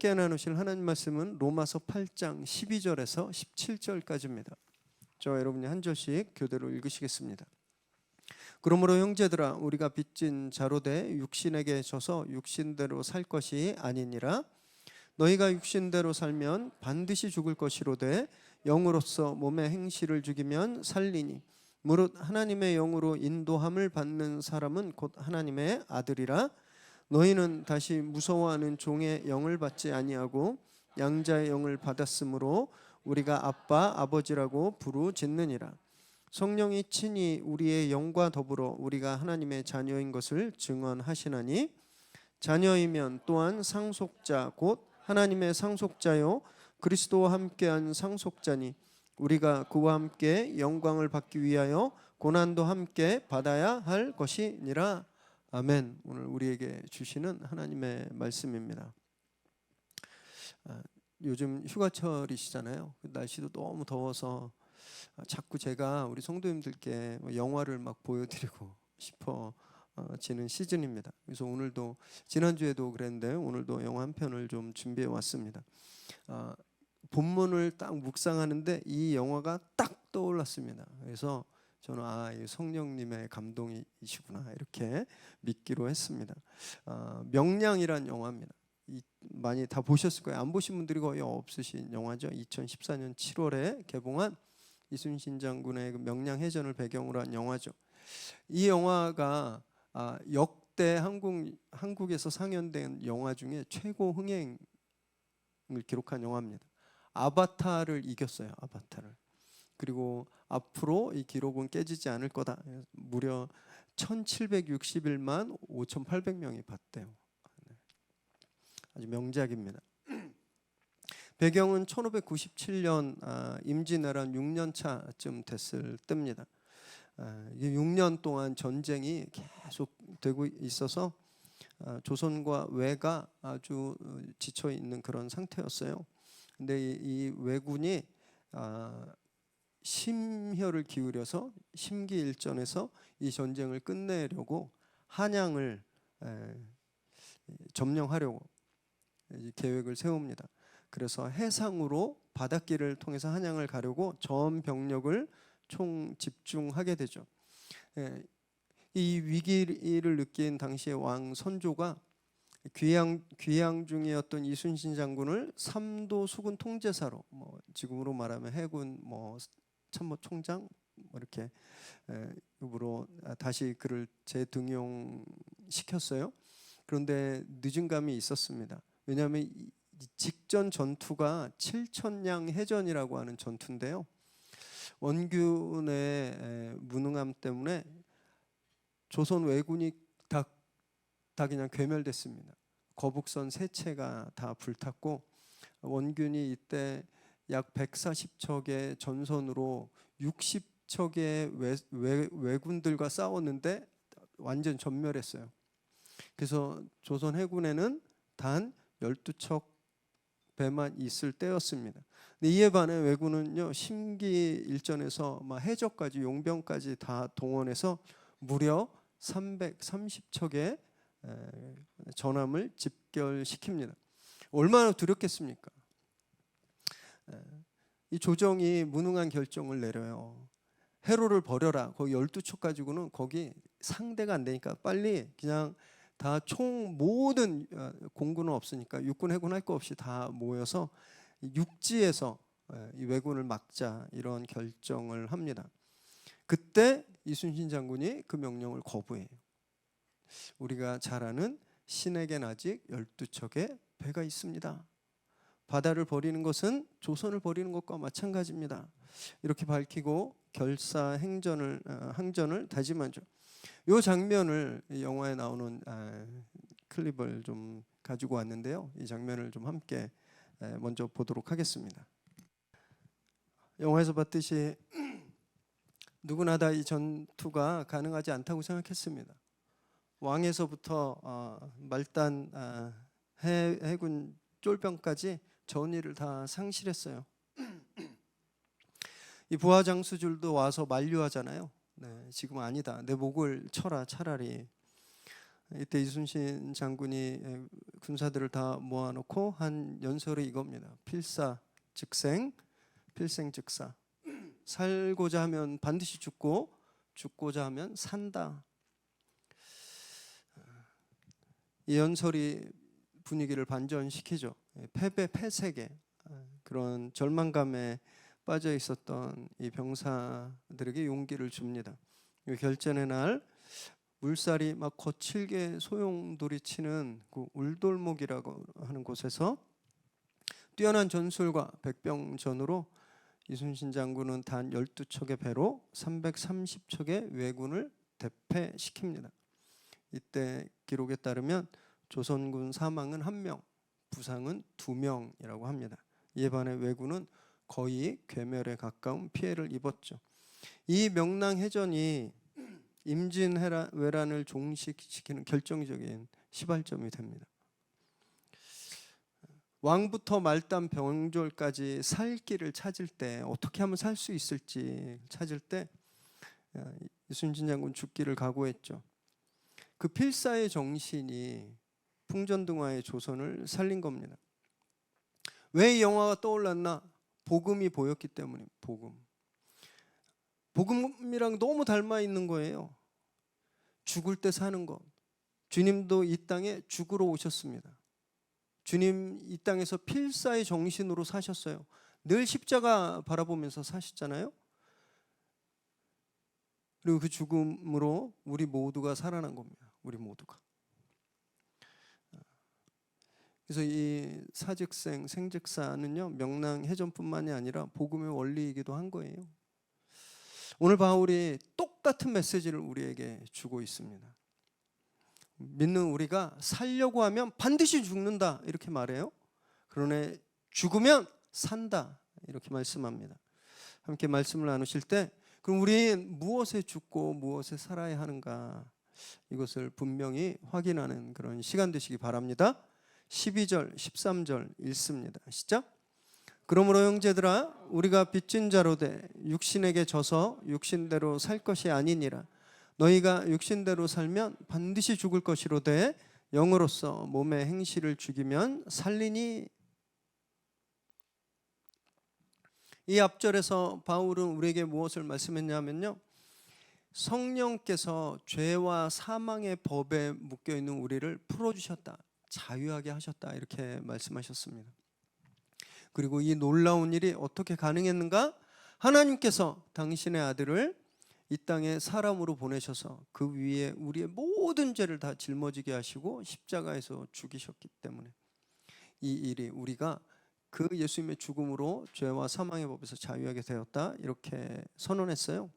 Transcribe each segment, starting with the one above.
함께 나누실 하나님 말씀은 로마서 8장 12절에서 17절까지입니다. 저와 여러분이 한 절씩 교대로 읽으시겠습니다. 그러므로 형제들아 우리가 빚진 자로 돼 육신에게 져서 육신대로 살 것이 아니니라. 너희가 육신대로 살면 반드시 죽을 것이로되 영으로서 몸의 행실을 죽이면 살리니 무릇 하나님의 영으로 인도함을 받는 사람은 곧 하나님의 아들이라. 너희는 다시 무서워하는 종의 영을 받지 아니하고 양자의 영을 받았으므로 우리가 아빠 아버지라고 부르짖느니라. 성령이 친히 우리의 영과 더불어 우리가 하나님의 자녀인 것을 증언하시나니 자녀이면 또한 상속자 곧 하나님의 상속자요 그리스도와 함께한 상속자니 우리가 그와 함께 영광을 받기 위하여 고난도 함께 받아야 할 것이니라. 아멘. 오늘 우리에게 주시는 하나님의 말씀입니다. 요즘 휴가철이시잖아요. 날씨도 너무 더워서 자꾸 제가 우리 성도님들께 영화를 막 보여드리고 싶어지는 시즌입니다. 그래서 오늘도 지난주에도 그랬는데 오늘도 영화 한 편을 좀 준비해 왔습니다. 본문을 딱 묵상하는데 이 영화가 딱 떠올랐습니다. 그래서 저는 성령님의 감동이시구나 이렇게 믿기로 했습니다. 명량이란 영화입니다. 많이 다 보셨을 거예요. 안 보신 분들이 거의 없으신 영화죠. 2014년 7월에 개봉한 이순신 장군의 그 명량해전을 배경으로 한 영화죠. 이 영화가 역대 한국에서 상연된 영화 중에 최고 흥행을 기록한 영화입니다. 아바타를 이겼어요. 아바타를. 그리고 앞으로 이 기록은 깨지지 않을 거다. 무려 1761만 5,800명이 봤대요. 아주 명작입니다. 배경은 1597년 임진왜란 6년 차쯤 됐을 때입니다. 6년 동안 전쟁이 계속 되고 있어서 조선과 외가 아주 지쳐 있는 그런 상태였어요. 근데 이 왜군이 심혈을 기울여서 심기일전에서 이 전쟁을 끝내려고 한양을 점령하려고 계획을 세웁니다. 그래서 해상으로 바닷길을 통해서 한양을 가려고 전 병력을 총 집중하게 되죠. 이 위기를 느낀 당시의 왕 선조가 귀양 중이었던 이순신 장군을 삼도 수군 통제사로, 지금으로 말하면 해군 참모총장 이렇게 으로 다시 그를 재등용시켰어요. 그런데 늦은 감이 있었습니다. 왜냐하면 직전 전투가 7천량 해전이라고 하는 전투인데요. 원균의 무능함 때문에 조선 왜군이 다 그냥 괴멸됐습니다. 거북선 세 채가 다 불탔고 원균이 이때 약 140척의 전선으로 60척의 왜군들과 싸웠는데 완전 전멸했어요. 그래서 조선 해군에는 단 12척 배만 있을 때였습니다. 근데 이에 반해 왜군은요 심기일전에서 해적까지 용병까지 다 동원해서 무려 330척의 전함을 집결시킵니다. 얼마나 두렵겠습니까? 이 조정이 무능한 결정을 내려요. 해로를 버려라. 거기 12척 가지고는 거기 상대가 안 되니까 빨리 그냥 다 모든 공군은 없으니까 육군 해군 할 거 없이 다 모여서 육지에서 이 왜군을 막자 이런 결정을 합니다. 그때 이순신 장군이 그 명령을 거부해요. 우리가 잘 아는 신에겐 아직 12척의 배가 있습니다. 바다를 버리는 것은 조선을 버리는 것과 마찬가지입니다. 이렇게 밝히고 항전을 다짐하죠. 이 장면을 영화에 나오는 클립을 좀 가지고 왔는데요. 이 장면을 좀 함께 먼저 보도록 하겠습니다. 영화에서 봤듯이 누구나 다 이 전투가 가능하지 않다고 생각했습니다. 왕에서부터 말단 해군 쫄병까지 전의를 다 상실했어요. 이 부하 장수들도 와서 만류하잖아요. 네, 지금 아니다. 내 목을 쳐라 차라리. 이때 이순신 장군이 군사들을 다 모아놓고 한 연설이 이겁니다. 필사즉생, 필생즉사. 살고자 하면 반드시 죽고 죽고자 하면 산다. 이 연설이 분위기를 반전시키죠. 패배, 패색에 그런 절망감에 빠져 있었던 이 병사들에게 용기를 줍니다. 결전의 날 물살이 막 거칠게 소용돌이 치는 그 울돌목이라고 하는 곳에서 뛰어난 전술과 백병전으로 이순신 장군은 단 12척의 배로 330척의 왜군을 대패시킵니다. 이때 기록에 따르면 조선군 사망은 1명, 부상은 2명이라고 합니다. 이에 반해 왜군은 거의 괴멸에 가까운 피해를 입었죠. 이 명랑해전이 임진왜란을 종식시키는 결정적인 시발점이 됩니다. 왕부터 말단 병졸까지 살 길을 찾을 때, 어떻게 하면 살 수 있을지 찾을 때 이순신 장군 죽기를 각오했죠. 그 필사의 정신이 풍전등화의 조선을 살린 겁니다. 왜 이 영화가 떠올랐나? 복음이 보였기 때문입니다. 복음이랑 너무 닮아 있는 거예요. 죽을 때 사는 것. 주님도 이 땅에 죽으러 오셨습니다. 주님 이 땅에서 필사의 정신으로 사셨어요. 늘 십자가 바라보면서 사셨잖아요. 그리고 그 죽음으로 우리 모두가 살아난 겁니다. 우리 모두가. 그래서 이 사즉생, 생즉사는요, 명랑해전뿐만이 아니라 복음의 원리이기도 한 거예요. 오늘 바울이 똑같은 메시지를 우리에게 주고 있습니다. 믿는 우리가 살려고 하면 반드시 죽는다 이렇게 말해요. 그러나 죽으면 산다 이렇게 말씀합니다. 함께 말씀을 나누실 때 그럼 우리는 무엇에 죽고 무엇에 살아야 하는가, 이것을 분명히 확인하는 그런 시간 되시기 바랍니다. 12절 13절 읽습니다. 시작. 그러므로 형제들아 우리가 빚진 자로 돼 육신에게 져서 육신대로 살 것이 아니니라. 너희가 육신대로 살면 반드시 죽을 것이로되 영으로서 몸의 행실을 죽이면 살리니. 이 앞절에서 바울은 우리에게 무엇을 말씀했냐면요, 성령께서 죄와 사망의 법에 묶여있는 우리를 풀어주셨다, 자유하게 하셨다 이렇게 말씀하셨습니다. 그리고 이 놀라운 일이 어떻게 가능했는가? 하나님께서 당신의 아들을 이 땅에 사람으로 보내셔서 그 위에 우리의 모든 죄를 다 짊어지게 하시고 십자가에서 죽이셨기 때문에 이 일이 우리가 그 예수님의 죽음으로 죄와 사망의 법에서 자유하게 되었다 이렇게 선언했어요.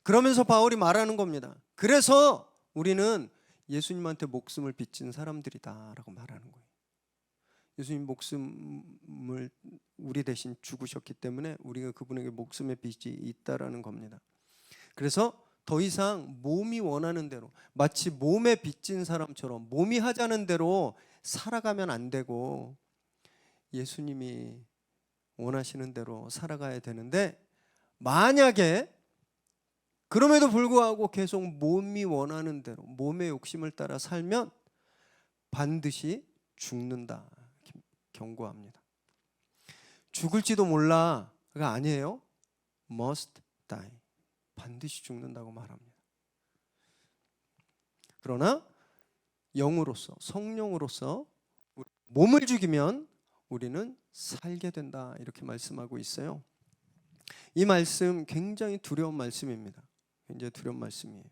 그러면서 바울이 말하는 겁니다. 그래서 우리는 예수님한테 목숨을 빚진 사람들이다 라고 말하는 거예요. 예수님 목숨을 우리 대신 죽으셨기 때문에 우리가 그분에게 목숨의 빚이 있다라는 겁니다. 그래서 더 이상 몸이 원하는 대로, 마치 몸에 빚진 사람처럼 몸이 하자는 대로 살아가면 안 되고 예수님이 원하시는 대로 살아가야 되는데, 만약에 그럼에도 불구하고 계속 몸이 원하는 대로 몸의 욕심을 따라 살면 반드시 죽는다 경고합니다. 죽을지도 몰라가 아니에요. must die. 반드시 죽는다고 말합니다. 그러나 영으로서, 성령으로서 몸을 죽이면 우리는 살게 된다 이렇게 말씀하고 있어요. 이 말씀 굉장히 두려운 말씀입니다. 굉장히 두려운 말씀이에요.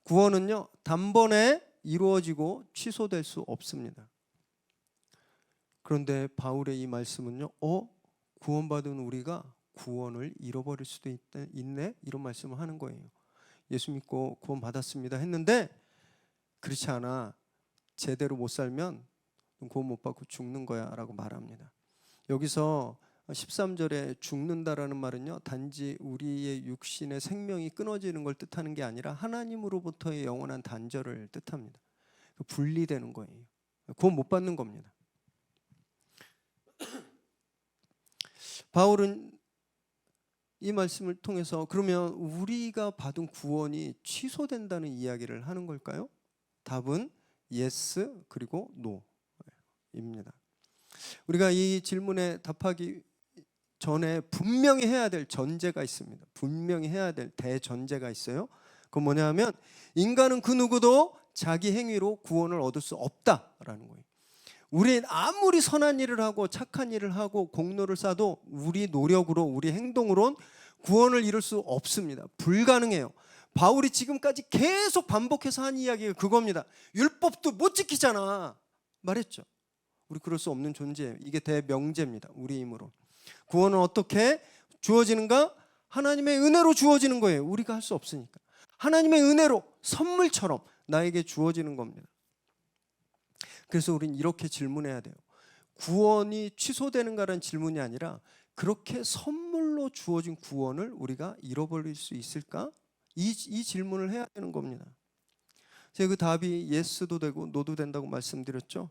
구원은요, 단번에 이루어지고 취소될 수 없습니다. 그런데 바울의 이 말씀은요, 구원받은 우리가 구원을 잃어버릴 수도 있네 이런 말씀을 하는 거예요. 예수 믿고 구원받았습니다 했는데 그렇지 않아, 제대로 못 살면 구원 못 받고 죽는 거야 라고 말합니다. 여기서 13절에 죽는다라는 말은요, 단지 우리의 육신의 생명이 끊어지는 걸 뜻하는 게 아니라 하나님으로부터의 영원한 단절을 뜻합니다. 분리되는 거예요. 구원 못 받는 겁니다. 바울은 이 말씀을 통해서 그러면 우리가 받은 구원이 취소된다는 이야기를 하는 걸까요? 답은 yes 그리고 no입니다. 우리가 이 질문에 답하기 전에 분명히 해야 될 전제가 있습니다. 분명히 해야 될 대전제가 있어요. 그건 뭐냐면 인간은 그 누구도 자기 행위로 구원을 얻을 수 없다라는 거예요. 우리 아무리 선한 일을 하고 착한 일을 하고 공로를 쌓아도 우리 노력으로 우리 행동으로는 구원을 이룰 수 없습니다. 불가능해요. 바울이 지금까지 계속 반복해서 한 이야기가 그겁니다. 율법도 못 지키잖아 말했죠. 우리 그럴 수 없는 존재예요. 이게 대명제입니다. 우리 힘으로. 구원은 어떻게 주어지는가? 하나님의 은혜로 주어지는 거예요. 우리가 할 수 없으니까. 하나님의 은혜로 선물처럼 나에게 주어지는 겁니다. 그래서 우린 이렇게 질문해야 돼요. 구원이 취소되는가라는 질문이 아니라 그렇게 선물로 주어진 구원을 우리가 잃어버릴 수 있을까? 이 질문을 해야 되는 겁니다. 제가 그 답이 예스도 되고 노도 된다고 말씀드렸죠.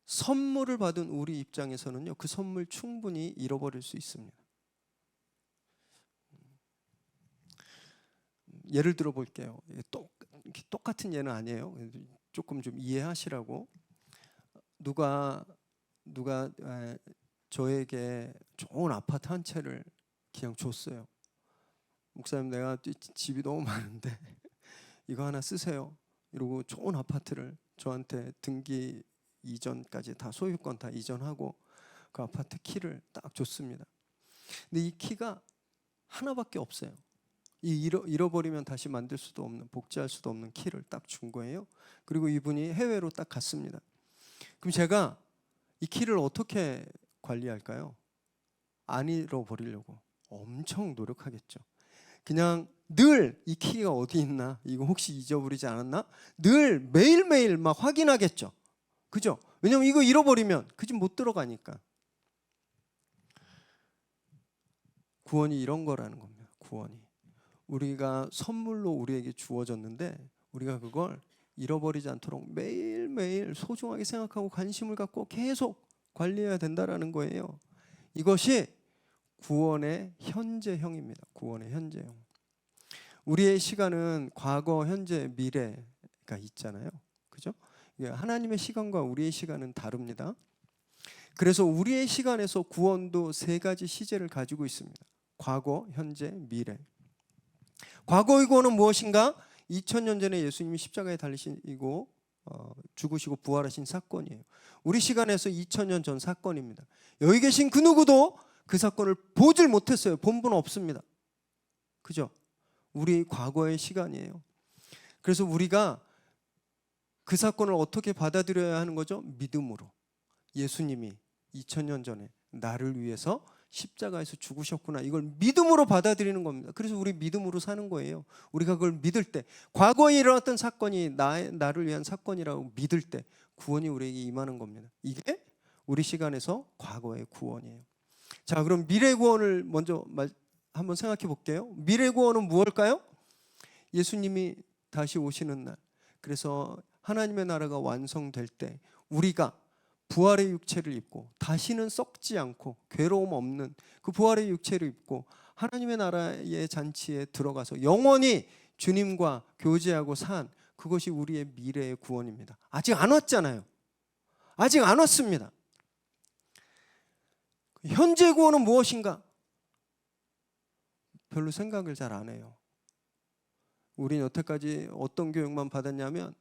선물을 받은 우리 입장에서는요, 그 선물 충분히 잃어버릴 수 있습니다. 예를 들어 볼게요. 똑같은 예는 아니에요. 조금 좀 이해하시라고. 누가 저에게 좋은 아파트 한 채를 그냥 줬어요. 목사님, 내가 집이 너무 많은데 이거 하나 쓰세요. 이러고 좋은 아파트를 저한테 등기 이전까지 다 소유권 다 이전하고 그 아파트 키를 딱 줬습니다. 근데 이 키가 하나밖에 없어요. 잃어버리면 다시 만들 수도 없는, 복제할 수도 없는 키를 딱 준 거예요. 그리고 이분이 해외로 딱 갔습니다. 그럼 제가 이 키를 어떻게 관리할까요? 안 잃어버리려고 엄청 노력하겠죠. 그냥 늘 이 키가 어디 있나, 이거 혹시 잊어버리지 않았나, 늘 매일매일 막 확인하겠죠. 그죠? 왜냐면 이거 잃어버리면 그 집 못 들어가니까. 구원이 이런 거라는 겁니다. 구원이 우리가 선물로 우리에게 주어졌는데 우리가 그걸 잃어버리지 않도록 매일매일 소중하게 생각하고 관심을 갖고 계속 관리해야 된다라는 거예요. 이것이 구원의 현재형입니다. 구원의 현재형. 우리의 시간은 과거, 현재, 미래가 있잖아요. 그죠? 하나님의 시간과 우리의 시간은 다릅니다. 그래서 우리의 시간에서 구원도 세 가지 시제를 가지고 있습니다. 과거, 현재, 미래. 과거의 구원은 무엇인가? 2000년 전에 예수님이 십자가에 달리시고 죽으시고 부활하신 사건이에요. 우리 시간에서 2000년 전 사건입니다. 여기 계신 그 누구도 그 사건을 보질 못했어요. 본 분 없습니다. 그죠? 우리 과거의 시간이에요. 그래서 우리가 그 사건을 어떻게 받아들여야 하는 거죠? 믿음으로. 예수님이 2000년 전에 나를 위해서 십자가에서 죽으셨구나. 이걸 믿음으로 받아들이는 겁니다. 그래서 우리 믿음으로 사는 거예요. 우리가 그걸 믿을 때, 과거에 일어났던 사건이 나를 위한 사건이라고 믿을 때 구원이 우리에게 임하는 겁니다. 이게 우리 시간에서 과거의 구원이에요. 자, 그럼 미래 구원을 먼저 한번 생각해 볼게요. 미래 구원은 무엇일까요? 예수님이 다시 오시는 날. 그래서 하나님의 나라가 완성될 때 우리가 부활의 육체를 입고 다시는 썩지 않고 괴로움 없는 그 부활의 육체를 입고 하나님의 나라의 잔치에 들어가서 영원히 주님과 교제하고 산, 그것이 우리의 미래의 구원입니다. 아직 안 왔잖아요. 아직 안 왔습니다. 현재 구원은 무엇인가? 별로 생각을 잘 안 해요. 우린 여태까지 어떤 교육만 받았냐면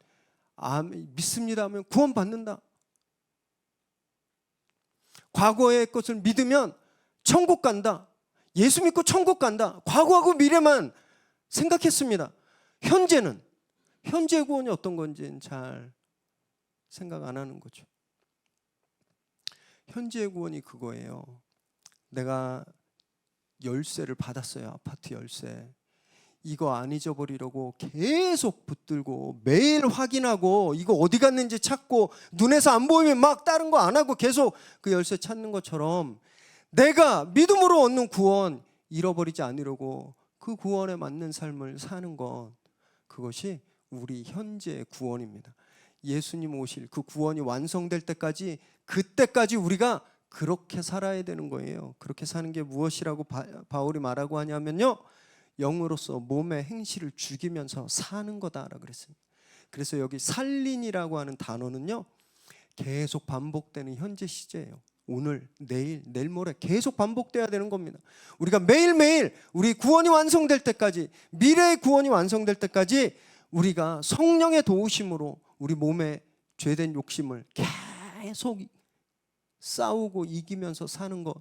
믿습니다 하면 구원 받는다. 과거의 것을 믿으면 천국 간다. 예수 믿고 천국 간다. 과거하고 미래만 생각했습니다. 현재는, 현재 구원이 어떤 건지는 잘 생각 안 하는 거죠. 현재 구원이 그거예요. 내가 열쇠를 받았어요. 아파트 열쇠. 이거 안 잊어버리려고 계속 붙들고 매일 확인하고 이거 어디 갔는지 찾고 눈에서 안 보이면 막 다른 거 안 하고 계속 그 열쇠 찾는 것처럼 내가 믿음으로 얻는 구원 잃어버리지 않으려고 그 구원에 맞는 삶을 사는 것, 그것이 우리 현재의 구원입니다. 예수님 오실 그 구원이 완성될 때까지, 그때까지 우리가 그렇게 살아야 되는 거예요. 그렇게 사는 게 무엇이라고 바울이 말하고 하냐면요, 영으로서 몸의 행실을 죽이면서 사는 거다라고 그랬습니다. 그래서 여기 살린이라고 하는 단어는요, 계속 반복되는 현재 시제예요. 오늘, 내일, 내일 모레 계속 반복돼야 되는 겁니다. 우리가 매일매일 우리 구원이 완성될 때까지, 미래의 구원이 완성될 때까지 우리가 성령의 도우심으로 우리 몸의 죄된 욕심을 계속 싸우고 이기면서 사는 것,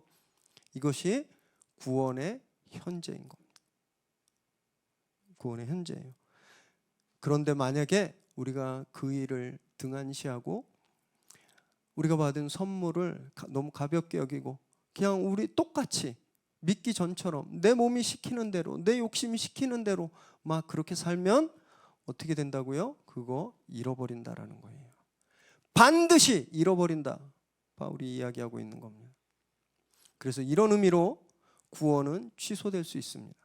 이것이 구원의 현재인 겁니다. 구원의 현재예요. 그런데 만약에 우리가 그 일을 등한시하고 우리가 받은 선물을 너무 가볍게 여기고 그냥 우리 똑같이 믿기 전처럼 내 몸이 시키는 대로, 내 욕심이 시키는 대로 막 그렇게 살면 어떻게 된다고요? 그거 잃어버린다라는 거예요. 반드시 잃어버린다, 바울이 이야기하고 있는 겁니다. 그래서 이런 의미로 구원은 취소될 수 있습니다.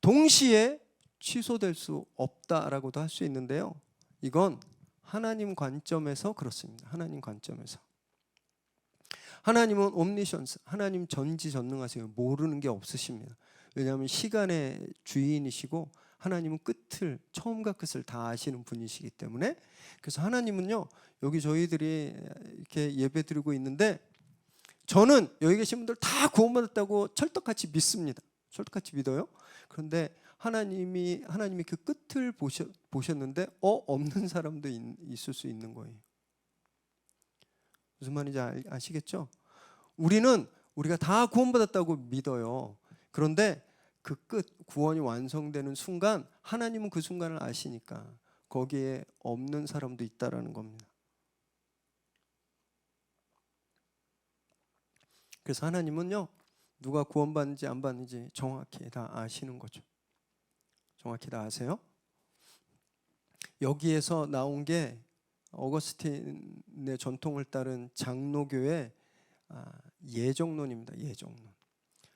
동시에 취소될 수 없다라고도 할 수 있는데요, 이건 하나님 관점에서 그렇습니다. 하나님 관점에서. 하나님은 옴니션스, 하나님 전지전능하세요. 모르는 게 없으십니다. 왜냐하면 시간의 주인이시고 하나님은 끝을, 처음과 끝을 다 아시는 분이시기 때문에. 그래서 하나님은요, 여기 저희들이 이렇게 예배 드리고 있는데 저는 여기 계신 분들 다 구원받았다고 철떡같이 믿습니다. 철떡같이 믿어요. 그런데 하나님이 그 끝을 보셨는데 없는 사람도 있을 수 있는 거예요. 무슨 말인지 아시겠죠? 우리가 다 구원받았다고 믿어요. 그런데 그 끝, 구원이 완성되는 순간 하나님은 그 순간을 아시니까 거기에 없는 사람도 있다라는 겁니다. 그래서 하나님은요, 누가 구원받는지 안 받는지 정확히 다 아시는 거죠. 정확히 다 아세요. 여기에서 나온 게 어거스틴의 전통을 따른 장로교의 예정론입니다. 예정론.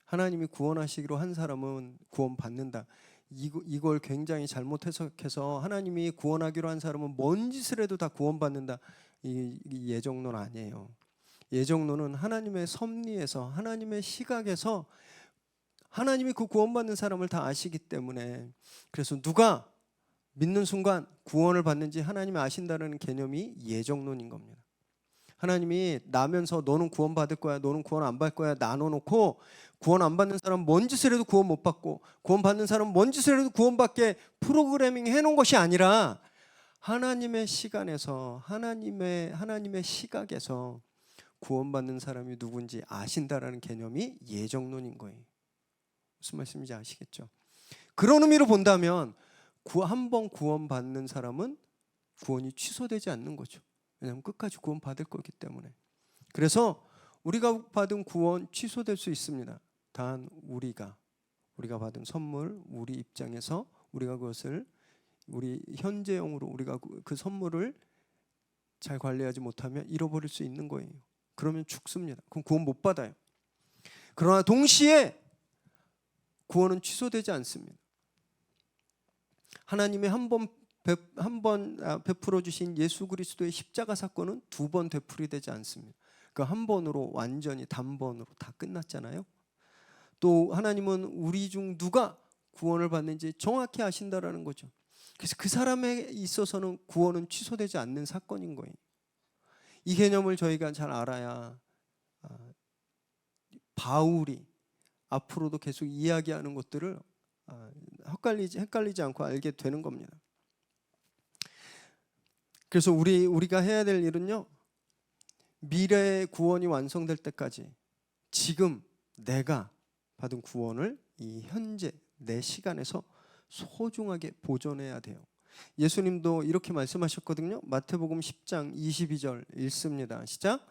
하나님이 구원하시기로 한 사람은 구원받는다. 이걸 굉장히 잘못 해석해서 하나님이 구원하기로 한 사람은 뭔 짓을 해도 다 구원받는다. 이 예정론 아니에요. 예정론은 하나님의 섭리에서, 하나님의 시각에서 하나님이 그 구원받는 사람을 다 아시기 때문에, 그래서 누가 믿는 순간 구원을 받는지 하나님이 아신다는 개념이 예정론인 겁니다. 하나님이 나면서 너는 구원 받을 거야, 너는 구원 안 받을 거야 나눠놓고 구원 안 받는 사람은 뭔 짓을 해도 구원 못 받고 구원 받는 사람은 뭔 짓을 해도 구원받게 프로그래밍 해놓은 것이 아니라 하나님의 시간에서, 하나님의 시각에서 구원받는 사람이 누군지 아신다라는 개념이 예정론인 거예요. 무슨 말씀인지 아시겠죠? 그런 의미로 본다면 한 번 구원받는 사람은 구원이 취소되지 않는 거죠. 왜냐하면 끝까지 구원받을 거기 때문에. 그래서 우리가 받은 구원 취소될 수 있습니다. 단 우리가 받은 선물, 우리 입장에서 우리가 그것을 우리 현재형으로 우리가 그 선물을 잘 관리하지 못하면 잃어버릴 수 있는 거예요. 그러면 죽습니다. 그럼 구원 못 받아요. 그러나 동시에 구원은 취소되지 않습니다. 하나님이 한 번 베풀어 주신 예수 그리스도의 십자가 사건은 두 번 되풀이 되지 않습니다. 그 한 번으로 완전히 단번으로 다 끝났잖아요. 또 하나님은 우리 중 누가 구원을 받는지 정확히 아신다라는 거죠. 그래서 그 사람에 있어서는 구원은 취소되지 않는 사건인 거예요. 이 개념을 저희가 잘 알아야 바울이 앞으로도 계속 이야기하는 것들을 헷갈리지 않고 알게 되는 겁니다. 그래서 우리가 해야 될 일은요, 미래의 구원이 완성될 때까지 지금 내가 받은 구원을 이 현재 내 시간에서 소중하게 보존해야 돼요. 예수님도 이렇게 말씀하셨거든요. 마태복음 10장 22절 읽습니다. 시작.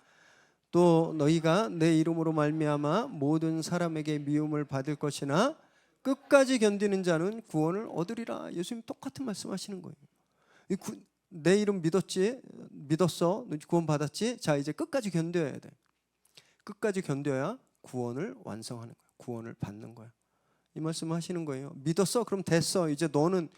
또 너희가 내 이름으로 말미암아 모든 사람에게 미움을 받을 것이나 끝까지 견디는 자는 구원을 얻으리라. 예수님 똑같은 말씀하시는 거예요. 내 이름 믿었어, 구원 받았지. 자, 이제 끝까지 견뎌야 돼. 끝까지 견뎌야 구원을 완성하는 거야. 구원을 받는 거야. 이 말씀하시는 거예요. 믿었어? 그럼 됐어. 이제 너는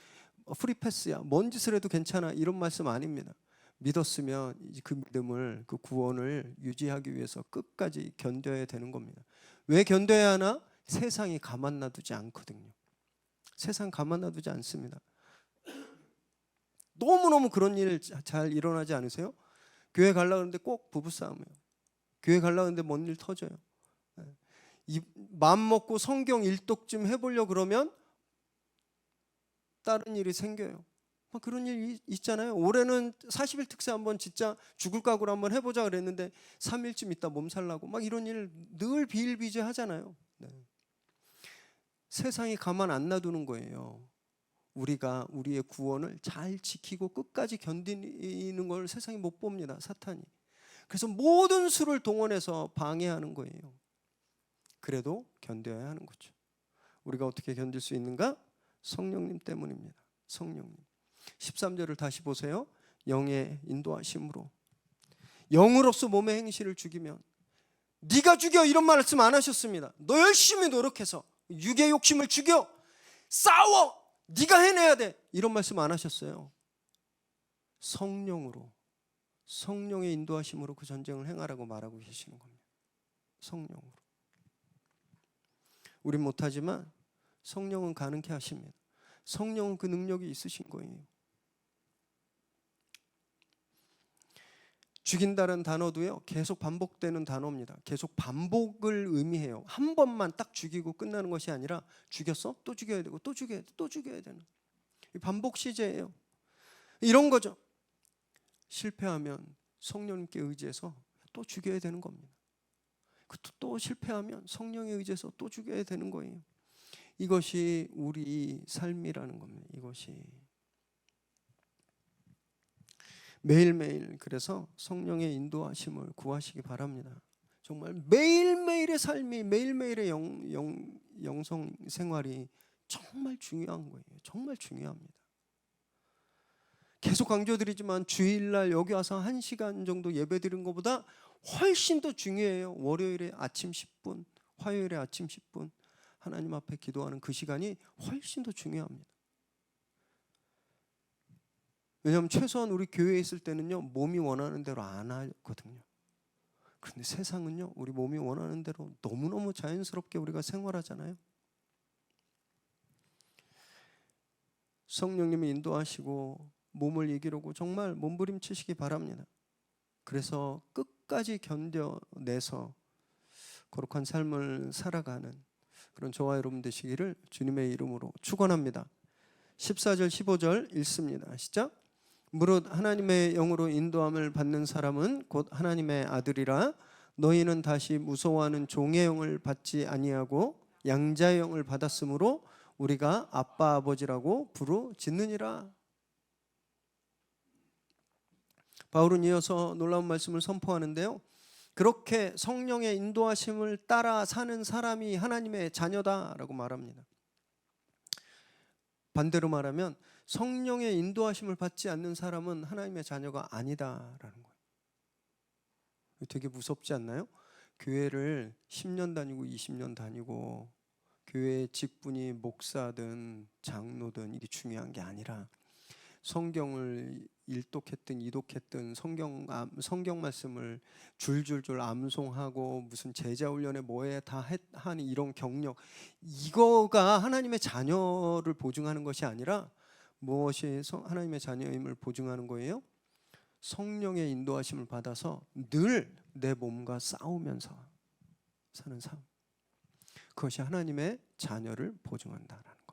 프리패스야. 뭔 짓을 해도 괜찮아. 이런 말씀 아닙니다. 믿었으면 그 믿음을, 그 구원을 유지하기 위해서 끝까지 견뎌야 되는 겁니다. 왜 견뎌야 하나? 세상이 가만 놔두지 않거든요. 세상 가만 놔두지 않습니다. 너무너무 그런 일 잘 일어나지 않으세요? 교회 가려고 하는데 꼭 부부싸움이에요. 교회 가려고 하는데 뭔 일 터져요. 마음 먹고 성경 일독 좀 해보려고 그러면 다른 일이 생겨요. 그런 일 있잖아요. 올해는 40일 특세 한번 진짜 죽을 각오로 한번 해보자 그랬는데 3일쯤 있다 몸살 나고 막 이런 일 늘 비일비재하잖아요. 네. 세상이 가만 안 놔두는 거예요. 우리가 우리의 구원을 잘 지키고 끝까지 견디는 걸 세상이 못 봅니다. 사탄이. 그래서 모든 수를 동원해서 방해하는 거예요. 그래도 견뎌야 하는 거죠. 우리가 어떻게 견딜 수 있는가? 성령님 때문입니다. 성령님. 13절을 다시 보세요. 영의 인도하심으로. 영으로서 몸의 행실을 죽이면 네가 죽여 이런 말씀 안 하셨습니다. 너 열심히 노력해서 육의 욕심을 죽여 싸워 네가 해내야 돼 이런 말씀 안 하셨어요. 성령으로 성령의 인도하심으로 그 전쟁을 행하라고 말하고 계시는 겁니다. 성령으로. 우린 못하지만 성령은 가능케 하십니다. 성령은 그 능력이 있으신 거예요. 죽인다는 단어도요 계속 반복되는 단어입니다. 계속 반복을 의미해요. 한 번만 딱 죽이고 끝나는 것이 아니라 죽였어? 또 죽여야 되고 또 죽여야 돼. 또 죽여야 되는 반복 시제예요. 이런 거죠. 실패하면 성령님께 의지해서 또 죽여야 되는 겁니다. 또 실패하면 성령에 의지해서 또 죽여야 되는 거예요. 이것이 우리 삶이라는 겁니다. 이것이 매일매일 그래서 성령의 인도하심을 구하시기 바랍니다. 정말 매일매일의 삶이 매일매일의 영성 생활이 정말 중요한 거예요. 정말 중요합니다. 계속 강조드리지만 주일날 여기 와서 1시간 정도 예배 드리는 것보다 훨씬 더 중요해요. 월요일에 아침 10분, 화요일에 아침 10분 하나님 앞에 기도하는 그 시간이 훨씬 더 중요합니다. 왜냐하면 최소한 우리 교회에 있을 때는요 몸이 원하는 대로 안 하거든요. 그런데 세상은요 우리 몸이 원하는 대로 너무너무 자연스럽게 우리가 생활하잖아요. 성령님이 인도하시고 몸을 이기려고 정말 몸부림치시기 바랍니다. 그래서 끝까지 견뎌내서 거룩한 삶을 살아가는 그런 저와 여러분 되시기를 주님의 이름으로 축원합니다. 14절 15절 읽습니다. 시작. 무릇 하나님의 영으로 인도함을 받는 사람은 곧 하나님의 아들이라. 너희는 다시 무서워하는 종의 영을 받지 아니하고 양자의 영을 받았으므로 우리가 아빠 아버지라고 부르짖느니라. 바울은 이어서 놀라운 말씀을 선포하는데요. 그렇게 성령의 인도하심을 따라 사는 사람이 하나님의 자녀다라고 말합니다. 반대로 말하면 성령의 인도하심을 받지 않는 사람은 하나님의 자녀가 아니다라는 거예요. 되게 무섭지 않나요? 교회를 10년 다니고 20년 다니고 교회의 직분이 목사든 장로든 이게 중요한 게 아니라 성경을 일독했든 이독했든 성경 말씀을 줄줄줄 암송하고 무슨 제자 훈련에 뭐에 다 하는 이런 경력, 이거가 하나님의 자녀를 보증하는 것이 아니라 무엇이 하나님의 자녀임을 보증하는 거예요? 성령의 인도하심을 받아서 늘 내 몸과 싸우면서 사는 삶, 그것이 하나님의 자녀를 보증한다라는 겁니다.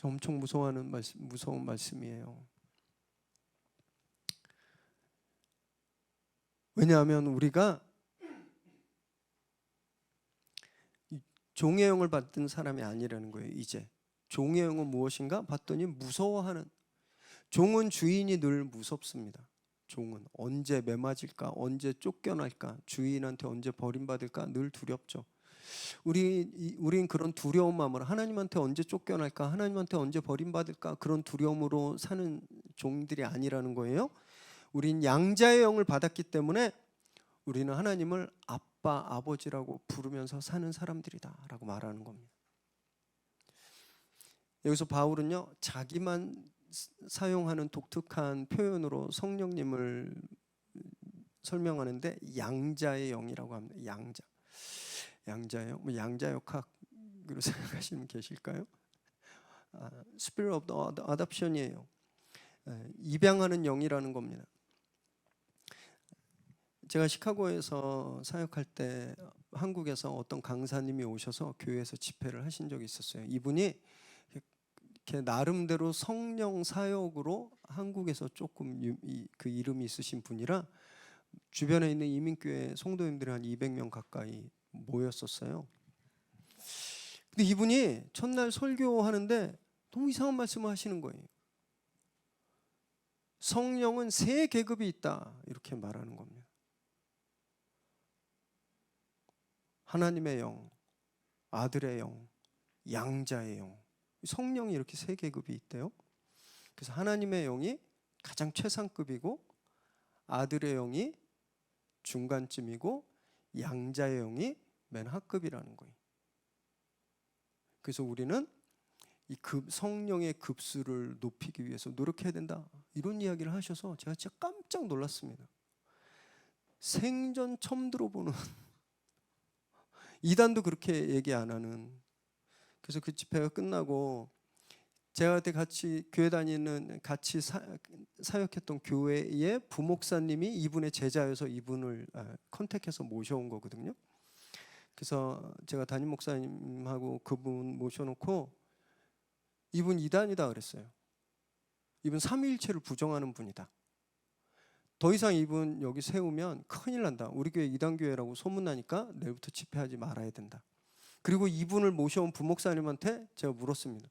엄청 무서운 말씀이에요. 왜냐하면 우리가 종의 영을 받은 사람이 아니라는 거예요. 이제 종의 영은 무엇인가 봤더니 무서워하는, 종은 주인이 늘 무섭습니다. 종은 언제 매맞을까, 언제 쫓겨날까, 주인한테 언제 버림받을까 늘 두렵죠. 우린 그런 두려운 마음으로 하나님한테 언제 쫓겨날까, 하나님한테 언제 버림받을까, 그런 두려움으로 사는 종들이 아니라는 거예요. 우린 양자의 영을 받았기 때문에 우리는 하나님을 아빠, 아버지라고 부르면서 사는 사람들이다라고 말하는 겁니다. 여기서 바울은요, 자기만 사용하는 독특한 표현으로 성령님을 설명하는데 양자의 영이라고 합니다. 양자요? 뭐 양자역학으로 생각하시는 분 계실까요? Spirit of the Adoption이에요. 입양하는 영이라는 겁니다. 제가 시카고에서 사역할 때 한국에서 어떤 강사님이 오셔서 교회에서 집회를 하신 적이 있었어요. 이분이 이렇게 나름대로 성령 사역으로 한국에서 조금 그 이름이 있으신 분이라 주변에 있는 이민교회 성도님들이 한 200명 가까이 모였었어요. 근데 이분이 첫날 설교하는데 너무 이상한 말씀을 하시는 거예요. 성령은 세 계급이 있다 이렇게 말하는 겁니다. 하나님의 영, 아들의 영, 양자의 영. 성령이 이렇게 세 계급이 있대요. 그래서 하나님의 영이 가장 최상급이고 아들의 영이 중간쯤이고 양자의 영이 맨 하급이라는 거예요. 그래서 우리는 이 성령의 급수를 높이기 위해서 노력해야 된다 이런 이야기를 하셔서 제가 진짜 깜짝 놀랐습니다. 생전 처음 들어보는 이단도 그렇게 얘기 안 하는. 그래서 그 집회가 끝나고 제가 그때 같이 교회 다니는 같이 사역했던 교회의 부목사님이 이분의 제자여서 이분을 컨택해서 모셔온 거거든요. 그래서 제가 담임 목사님하고 그분 모셔놓고 이분 이단이다 그랬어요. 이분 삼위일체를 부정하는 분이다. 더 이상 이분 여기 세우면 큰일 난다. 우리 교회 이단교회라고 소문나니까 내일부터 집회하지 말아야 된다. 그리고 이분을 모셔온 부목사님한테 제가 물었습니다.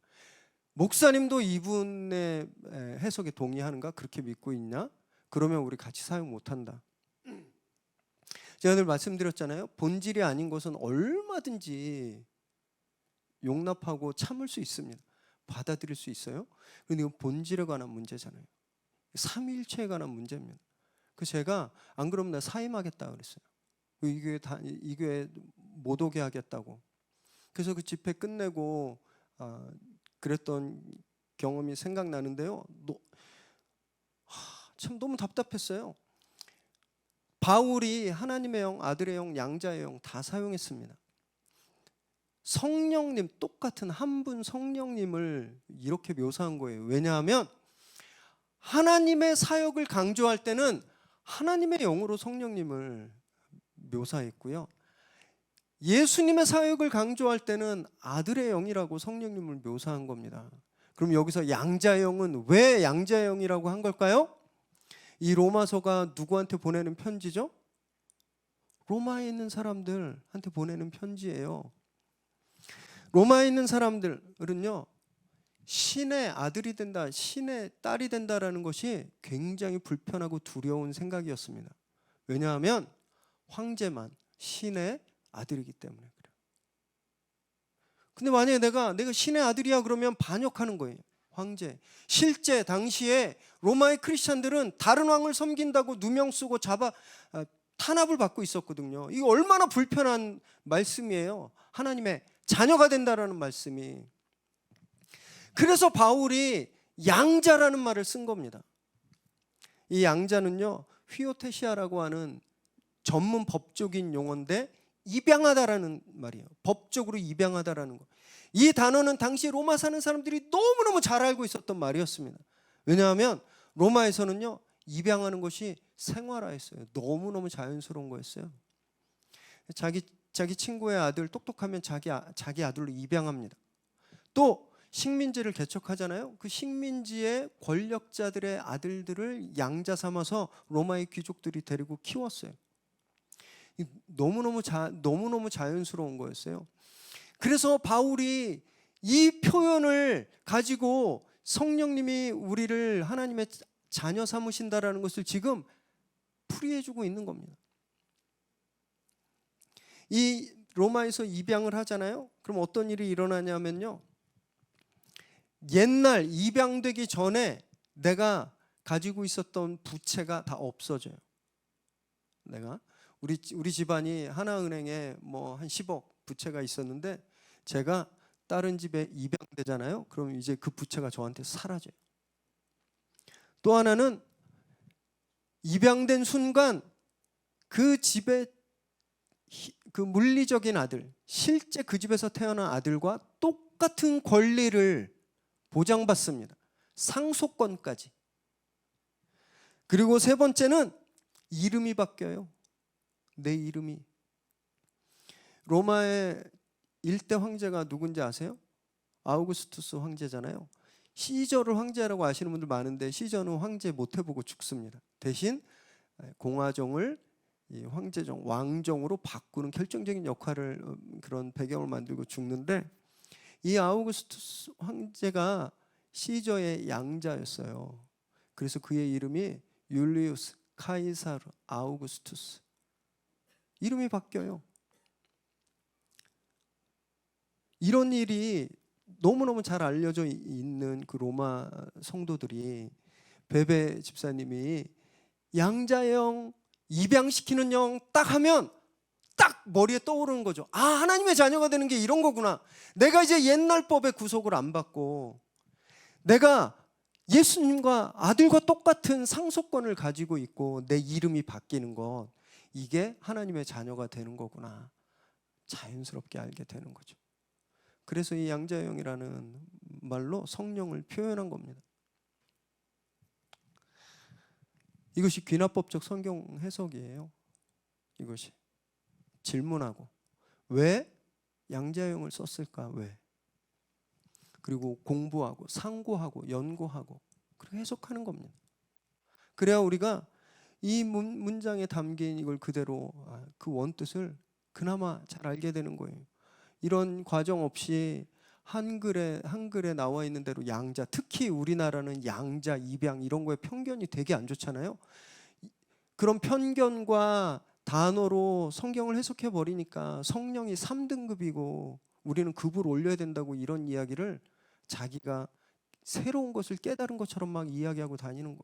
목사님도 이분의 해석에 동의하는가? 그렇게 믿고 있냐? 그러면 우리 같이 사용 못한다. 제가 늘 말씀드렸잖아요. 본질이 아닌 것은 얼마든지 용납하고 참을 수 있습니다. 받아들일 수 있어요. 그런데 이건 본질에 관한 문제잖아요. 삼위일체에 관한 문제입니다. 그래서 제가 안 그러면 나 사임하겠다 그랬어요. 이 교회 못 오게 하겠다고. 그래서 그 집회 끝내고 그랬던 경험이 생각나는데요. 참 너무 답답했어요. 바울이 하나님의 영, 아들의 영, 양자의 영 다 사용했습니다. 성령님, 똑같은 한 분 성령님을 이렇게 묘사한 거예요. 왜냐하면 하나님의 사역을 강조할 때는 하나님의 영으로 성령님을 묘사했고요. 예수님의 사역을 강조할 때는 아들의 영이라고 성령님을 묘사한 겁니다. 그럼 여기서 양자의 영은 왜 양자의 영이라고 한 걸까요? 이 로마서가 누구한테 보내는 편지죠? 로마에 있는 사람들한테 보내는 편지예요. 로마에 있는 사람들은요, 신의 아들이 된다, 신의 딸이 된다라는 것이 굉장히 불편하고 두려운 생각이었습니다. 왜냐하면 황제만 신의 아들이기 때문에 그래요. 근데 만약에 내가 신의 아들이야 그러면 반역하는 거예요. 황제. 실제 당시에 로마의 크리스찬들은 다른 왕을 섬긴다고 누명 쓰고 탄압을 받고 있었거든요. 이거 얼마나 불편한 말씀이에요. 하나님의 자녀가 된다라는 말씀이. 그래서 바울이 양자라는 말을 쓴 겁니다. 이 양자는요, 휘오테시아라고 하는 전문 법적인 용어인데 입양하다라는 말이에요. 법적으로 입양하다라는 거. 이 단어는 당시 로마 사는 사람들이 너무너무 잘 알고 있었던 말이었습니다. 왜냐하면 로마에서는요, 입양하는 것이 생활화했어요. 너무너무 자연스러운 거였어요. 자기 친구의 아들 똑똑하면 자기 아들로 입양합니다. 또 식민지를 개척하잖아요. 그 식민지의 권력자들의 아들들을 양자 삼아서 로마의 귀족들이 데리고 키웠어요. 너무너무 자연스러운 거였어요. 그래서 바울이 이 표현을 가지고 성령님이 우리를 하나님의 자녀 삼으신다라는 것을 지금 풀이해주고 있는 겁니다. 이 로마에서 입양을 하잖아요. 그럼 어떤 일이 일어나냐면요, 옛날 입양되기 전에 내가 가지고 있었던 부채가 다 없어져요. 내가 우리 집안이 하나은행에 뭐 한 10억 부채가 있었는데 제가 다른 집에 입양되잖아요. 그럼 이제 그 부채가 저한테 사라져요. 또 하나는 입양된 순간 그 집의 그 물리적인 아들, 실제 그 집에서 태어난 아들과 똑같은 권리를 보장받습니다. 상속권까지. 그리고 세 번째는 이름이 바뀌어요. 내 이름이. 로마의 일대 황제가 누군지 아세요? 아우구스투스 황제잖아요. 시저를 황제라고 아시는 분들 많은데 시저는 황제 못 해보고 죽습니다. 대신 공화정을 이 황제정, 왕정으로 바꾸는 결정적인 역할을, 그런 배경을 만들고 죽는데, 이 아우구스투스 황제가 시저의 양자였어요. 그래서 그의 이름이 율리우스 카이사르 아우구스투스. 이름이 바뀌어요. 이런 일이 너무너무 잘 알려져 있는 그 로마 성도들이, 베베 집사님이 양자의 영, 입양시키는 영 딱 하면 딱 머리에 떠오르는 거죠. 아, 하나님의 자녀가 되는 게 이런 거구나. 내가 이제 옛날 법의 구속을 안 받고 내가 예수님과 아들과 똑같은 상속권을 가지고 있고 내 이름이 바뀌는 것, 이게 하나님의 자녀가 되는 거구나. 자연스럽게 알게 되는 거죠. 그래서 이 양자의 영이라는 말로 성령을 표현한 겁니다. 이것이 귀납법적 성경 해석이에요. 이것이 질문하고 왜 양자의 영을 썼을까? 왜? 그리고 공부하고 상고하고 연구하고 그렇게 해석하는 겁니다. 그래야 우리가 이 문장에 담긴 이걸 그대로, 그 원뜻을 그나마 잘 알게 되는 거예요. 이런 과정 없이 한글에 나와 있는 대로 양자, 특히 우리나라는 양자, 입양 이런 거에 편견이 되게 안 좋잖아요. 그런 편견과 단어로 성경을 해석해 버리니까 성령이 3등급이고 우리는 급을 올려야 된다고, 이런 이야기를 자기가 새로운 것을 깨달은 것처럼 막 이야기하고 다니는 거.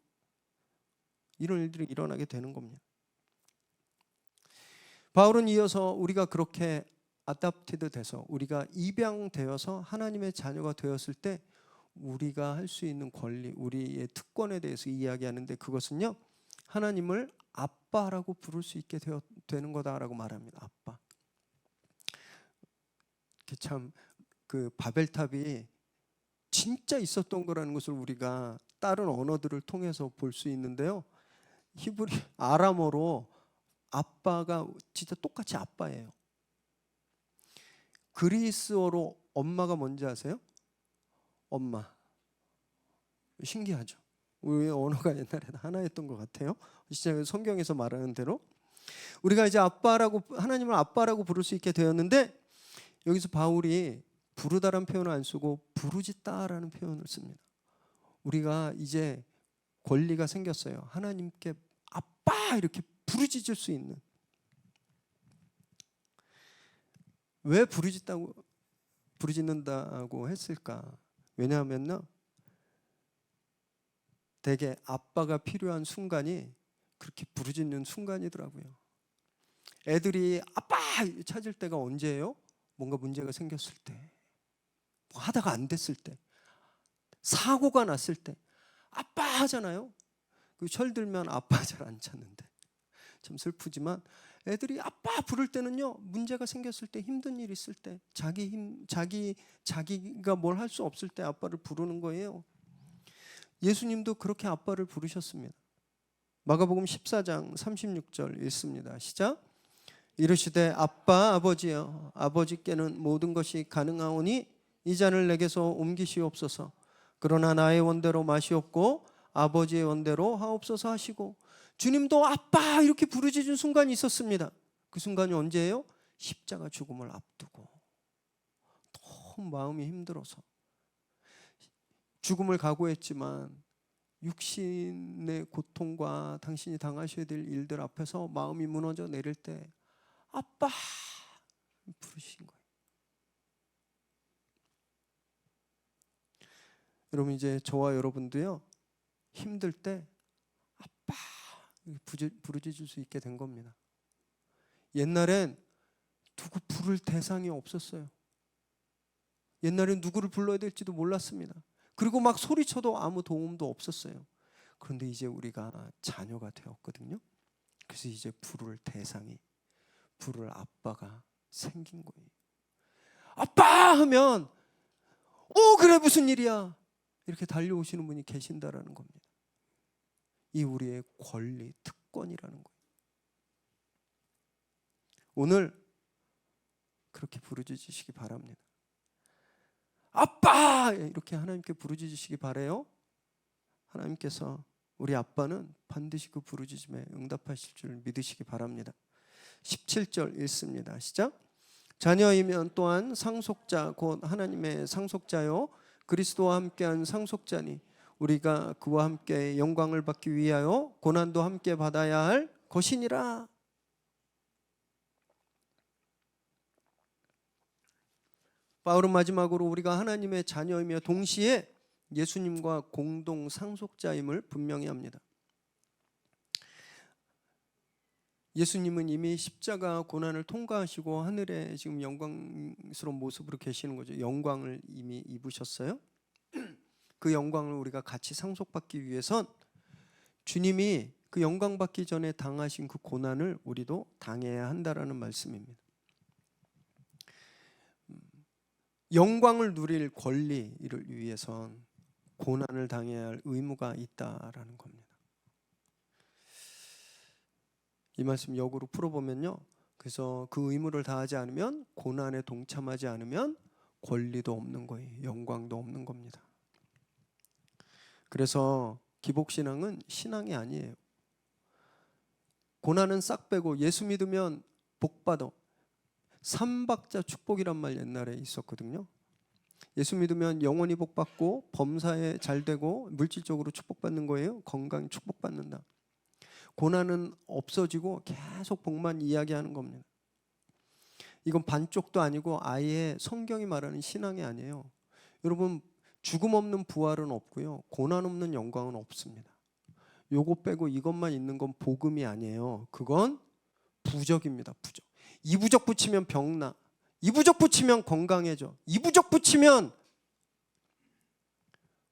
이런 일들이 일어나게 되는 겁니다. 바울은 이어서 우리가 그렇게 아답티드 돼서, 우리가 입양되어서 하나님의 자녀가 되었을 때 우리가 할 수 있는 권리, 우리의 특권에 대해서 이야기하는데, 그것은요, 하나님을 아빠라고 부를 수 있게 되는 거다라고 말합니다. 아빠. 참 그 바벨탑이 진짜 있었던 거라는 것을 우리가 다른 언어들을 통해서 볼 수 있는데요. 히브리 아람어로 아빠가 진짜 똑같이 아빠예요. 그리스어로 엄마가 뭔지 아세요? 엄마. 신기하죠. 우리 언어가 옛날에 하나였던 것 같아요. 진짜 성경에서 말하는 대로 우리가 이제 하나님을 아빠라고 부를 수 있게 되었는데, 여기서 바울이 부르다라는 표현을 안 쓰고 부르짖다라는 표현을 씁니다. 우리가 이제 권리가 생겼어요. 하나님께 아빠 이렇게 부르짖을 수 있는. 왜 부르짖는다고 했을까? 왜냐하면요, 되게 아빠가 필요한 순간이 그렇게 부르짖는 순간이더라고요. 애들이 아빠 찾을 때가 언제예요? 뭔가 문제가 생겼을 때, 뭐 하다가 안 됐을 때, 사고가 났을 때 아빠 하잖아요. 그 철들면 아빠 잘 안 찾는데 참 슬프지만, 애들이 아빠 부를 때는요, 문제가 생겼을 때, 힘든 일 있을 때, 자기가 뭘 할 수 없을 때 아빠를 부르는 거예요. 예수님도 그렇게 아빠를 부르셨습니다. 마가복음 14장 36절 읽습니다. 시작. 이르시되 아빠 아버지여, 아버지께는 모든 것이 가능하오니 이 잔을 내게서 옮기시옵소서. 그러나 나의 원대로 마시옵고 아버지의 원대로 하옵소서 하시고, 주님도 아빠 이렇게 부르짖은 순간이 있었습니다. 그 순간이 언제예요? 십자가 죽음을 앞두고 너무 마음이 힘들어서 죽음을 각오했지만 육신의 고통과 당신이 당하셔야 될 일들 앞에서 마음이 무너져 내릴 때 아빠 부르신 거예요. 여러분, 이제 저와 여러분도요, 힘들 때 아빠 부르짖을 수 있게 된 겁니다. 옛날엔 누구 부를 대상이 없었어요. 옛날엔 누구를 불러야 될지도 몰랐습니다. 그리고 막 소리쳐도 아무 도움도 없었어요. 그런데 이제 우리가 자녀가 되었거든요. 그래서 이제 부를 대상이, 부를 아빠가 생긴 거예요. 아빠 하면 그래 무슨 일이야 이렇게 달려오시는 분이 계신다라는 겁니다. 이 우리의 권리, 특권이라는 거예요. 오늘 그렇게 부르짖으시기 바랍니다. 아빠! 이렇게 하나님께 부르짖으시기 바라요. 하나님께서 우리 아빠는 반드시 그 부르짖음에 응답하실 줄 믿으시기 바랍니다. 17절 읽습니다. 시작. 자녀이면 또한 상속자 곧 하나님의 상속자요 그리스도와 함께한 상속자니 우리가 그와 함께 영광을 받기 위하여 고난도 함께 받아야 할 것이니라. 바울은 마지막으로 우리가 하나님의 자녀이며 동시에 예수님과 공동 상속자임을 분명히 합니다. 예수님은 이미 십자가 고난을 통과하시고 하늘에 지금 영광스러운 모습으로 계시는 거죠. 영광을 이미 입으셨어요. 그 영광을 우리가 같이 상속받기 위해선 주님이 그 영광 받기 전에 당하신 그 고난을 우리도 당해야 한다라는 말씀입니다. 영광을 누릴 권리를 위해선 고난을 당해야 할 의무가 있다라는 겁니다. 이 말씀 역으로 풀어보면요, 그래서 그 의무를 다하지 않으면, 고난에 동참하지 않으면 권리도 없는 거예요. 영광도 없는 겁니다. 그래서 기복신앙은 신앙이 아니에요. 고난은 싹 빼고 예수 믿으면 복 받아. 삼박자 축복이란 말 옛날에 있었거든요. 예수 믿으면 영원히 복 받고 범사에 잘 되고 물질적으로 축복받는 거예요. 건강히 축복받는다. 고난은 없어지고 계속 복만 이야기하는 겁니다. 이건 반쪽도 아니고 아예 성경이 말하는 신앙이 아니에요. 여러분, 죽음 없는 부활은 없고요, 고난 없는 영광은 없습니다. 요거 빼고 이것만 있는 건 복음이 아니에요. 그건 부적입니다. 부적. 이 부적 붙이면 병나, 이 부적 붙이면 건강해져, 이 부적 붙이면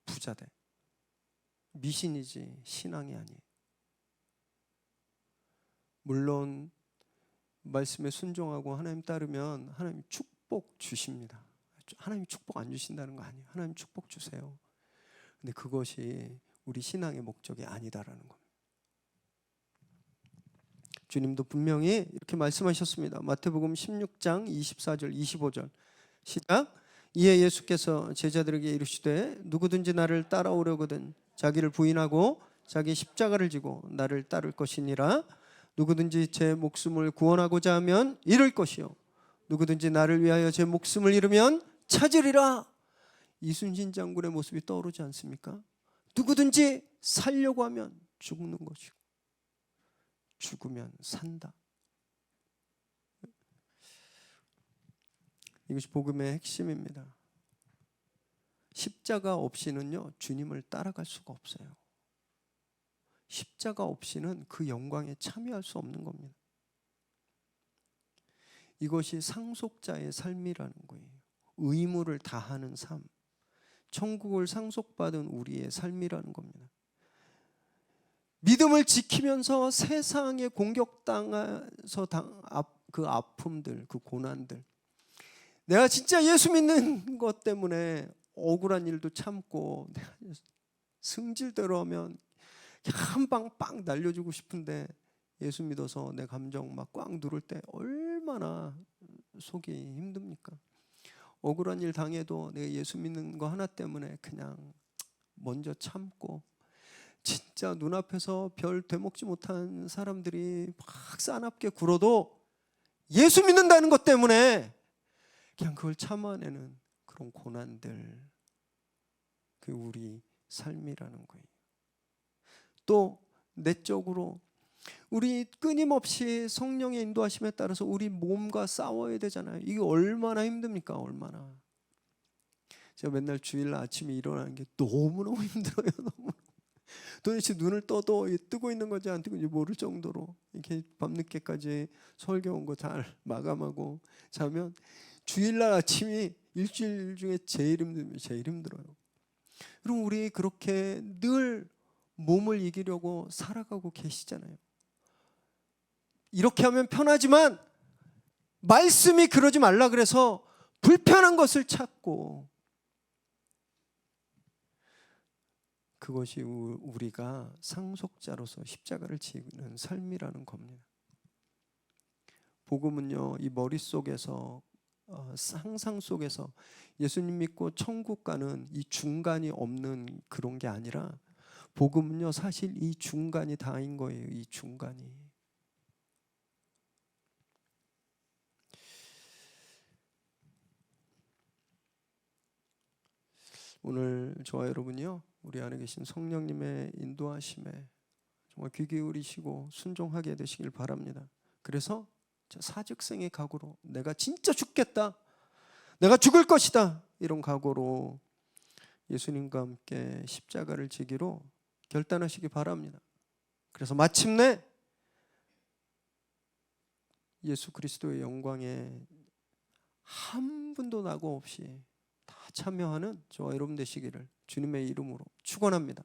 부자 돼. 미신이지 신앙이 아니에요. 물론 말씀에 순종하고 하나님 따르면 하나님 축복 주십니다. 하나님 축복 안 주신다는 거 아니에요. 하나님 축복 주세요. 근데 그것이 우리 신앙의 목적이 아니다라는 겁니다. 주님도 분명히 이렇게 말씀하셨습니다. 마태복음 16장 24절 25절 시작. 이에 예수께서 제자들에게 이르시되 누구든지 나를 따라오려거든 자기를 부인하고 자기 십자가를 지고 나를 따를 것이니라. 누구든지 제 목숨을 구원하고자 하면 잃을 것이요 누구든지 나를 위하여 제 목숨을 잃으면 찾으리라. 이순신 장군의 모습이 떠오르지 않습니까? 누구든지 살려고 하면 죽는 것이고 죽으면 산다. 이것이 복음의 핵심입니다. 십자가 없이는요, 주님을 따라갈 수가 없어요. 십자가 없이는 그 영광에 참여할 수 없는 겁니다. 이것이 상속자의 삶이라는 거예요. 의무를 다하는 삶, 천국을 상속받은 우리의 삶이라는 겁니다. 믿음을 지키면서 세상에 공격당해서 그 아픔들, 그 고난들, 내가 진짜 예수 믿는 것 때문에 억울한 일도 참고 내가 승질대로 하면 한 방 빵 날려주고 싶은데 예수 믿어서 내 감정 막 꽉 누를 때 얼마나 속이 힘듭니까? 억울한 일 당해도 내가 예수 믿는 거 하나 때문에 그냥 먼저 참고, 진짜 눈앞에서 별 되먹지 못한 사람들이 막 싸납게 굴어도 예수 믿는다는 것 때문에 그냥 그걸 참아내는 그런 고난들, 그게 우리 삶이라는 거예요. 또 내적으로 우리 끊임없이 성령의 인도하심에 따라서 우리 몸과 싸워야 되잖아요. 이게 얼마나 힘듭니까? 얼마나. 제가 맨날 주일날 아침에 일어나는 게 너무너무 힘들어요. 너무. 도대체 눈을 떠도 뜨고 있는 건지 안 뜨고 있는지 모를 정도로 이렇게 밤늦게까지 설교 온 거 잘 마감하고 자면 주일날 아침이 일주일 중에 제일 힘들어요. 그럼 우리 그렇게 늘 몸을 이기려고 살아가고 계시잖아요. 이렇게 하면 편하지만 말씀이 그러지 말라 그래서 불편한 것을 찾고, 그것이 우리가 상속자로서 십자가를 지는 삶이라는 겁니다. 복음은요, 이 머릿속에서 상상 속에서 예수님 믿고 천국 가는 이 중간이 없는 그런 게 아니라, 복음은요 사실 이 중간이 다인 거예요. 이 중간이. 오늘 저와 여러분이요, 우리 안에 계신 성령님의 인도하심에 정말 귀 기울이시고 순종하게 되시길 바랍니다. 그래서 사직생의 각오로, 내가 진짜 죽겠다, 내가 죽을 것이다, 이런 각오로 예수님과 함께 십자가를 지기로 결단하시기 바랍니다. 그래서 마침내 예수 그리스도의 영광에 한 분도 낙오 없이 다 참여하는 저와 여러분 되시기를 주님의 이름으로 축원합니다.